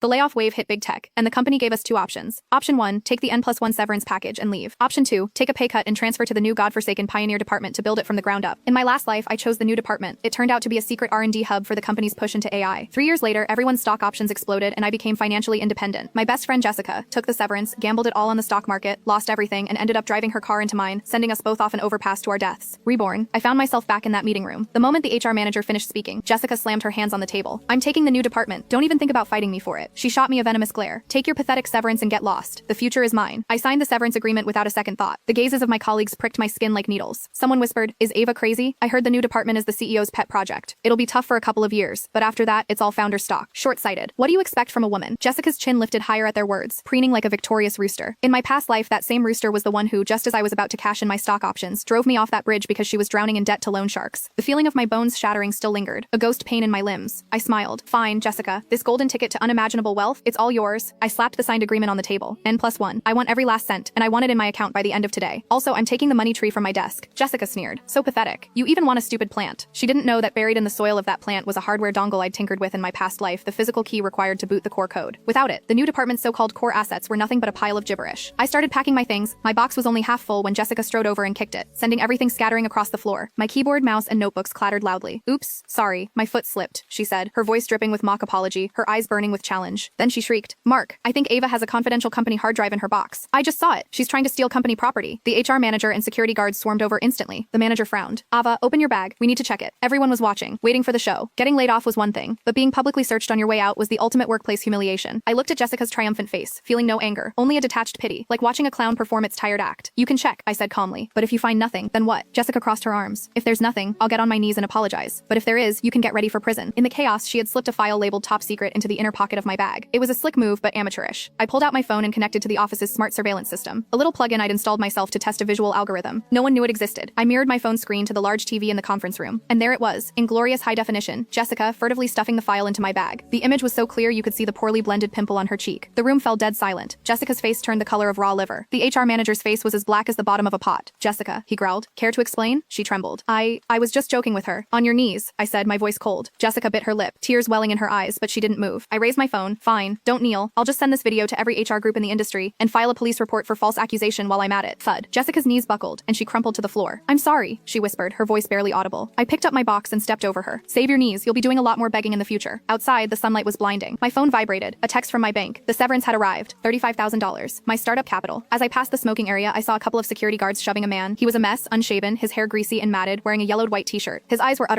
The layoff wave hit big tech, and the company gave us two options. Option 1, take the N+1 severance package and leave. Option 2, take a pay cut and transfer to the new godforsaken pioneer department to build it from the ground up. In my last life, I chose the new department. It turned out to be a secret R&D hub for the company's push into AI. 3 years later, everyone's stock options exploded and I became financially independent. My best friend Jessica took the severance, gambled it all on the stock market, lost everything, and ended up driving her car into mine, sending us both off an overpass to our deaths. Reborn, I found myself back in that meeting room. The moment the HR manager finished speaking, Jessica slammed her hands on the table. I'm taking the new department. Don't even think about fighting me for it. She shot me a venomous glare. Take your pathetic severance and get lost. The future is mine. I signed the severance agreement without a second thought. The gazes of my colleagues pricked my skin like needles. Someone whispered, "Is Ava crazy? I heard the new department is the CEO's pet project. It'll be tough for a couple of years, but after that, it's all founder stock." Short-sighted. What do you expect from a woman? Jessica's chin lifted higher at their words, preening like a victorious rooster. In my past life, that same rooster was the one who, just as I was about to cash in my stock options, drove me off that bridge because she was drowning in debt to loan sharks. The feeling of my bones shattering still lingered, a ghost pain in my limbs. I smiled. Fine, Jessica. This golden ticket to unimaginable wealth, it's all yours. I slapped the signed agreement on the table. N+1. I want every last cent, and I want it in my account by the end of today. Also, I'm taking the money tree from my desk. Jessica sneered. So pathetic. You even want a stupid plant. She didn't know that buried in the soil of that plant was a hardware dongle I'd tinkered with in my past life, the physical key required to boot the core code. Without it, the new department's so-called core assets were nothing but a pile of gibberish. I started packing my things. My box was only half full when Jessica strode over and kicked it, sending everything scattering across the floor. My keyboard, mouse, and notebooks clattered loudly. Oops, sorry, my foot slipped, she said, her voice dripping with mock apology, her eyes burning with challenge. Then she shrieked, "Mark, I think Ava has a confidential company hard drive in her box. I just saw it. She's trying to steal company property." The HR manager and security guards swarmed over instantly. The manager frowned. "Ava, open your bag. We need to check it." Everyone was watching, waiting for the show. Getting laid off was one thing, but being publicly searched on your way out was the ultimate workplace humiliation. I looked at Jessica's triumphant face, feeling no anger, only a detached pity, like watching a clown perform its tired act. "You can check," I said calmly. "But if you find nothing, then what?" Jessica crossed her arms. "If there's nothing, I'll get on my knees and apologize. But if there is, you can get ready for prison." In the chaos, she had slipped a file labeled top secret into the inner pocket of my bag. It was a slick move, but amateurish. I pulled out my phone and connected to the office's smart surveillance system, a little plugin I'd installed myself to test a visual algorithm. No one knew it existed. I mirrored my phone screen to the large TV in the conference room, and there it was, in glorious high definition, Jessica furtively stuffing the file into my bag. The image was so clear you could see the poorly blended pimple on her cheek. The room fell dead silent. Jessica's face turned the color of raw liver. The HR manager's face was as black as the bottom of a pot. "Jessica," he growled. "Care to explain?" She trembled. I was just joking with her." "On your knees," I said, my voice cold. Jessica bit her lip, tears welling in her eyes, but she didn't move. I raised my phone. "Fine, don't kneel. I'll just send this video to every HR group in the industry and file a police report for false accusation while I'm at it." Thud. Jessica's knees buckled, and she crumpled to the floor. "I'm sorry," she whispered, her voice barely audible. I picked up my box and stepped over her. "Save your knees, you'll be doing a lot more begging in the future." Outside, the sunlight was blinding. My phone vibrated. A text from my bank. The severance had arrived. $35,000. My startup capital. As I passed the smoking area, I saw a couple of security guards shoving a man. He was a mess, unshaven, his hair greasy and matted, wearing a yellowed white t-shirt. His eyes were utterly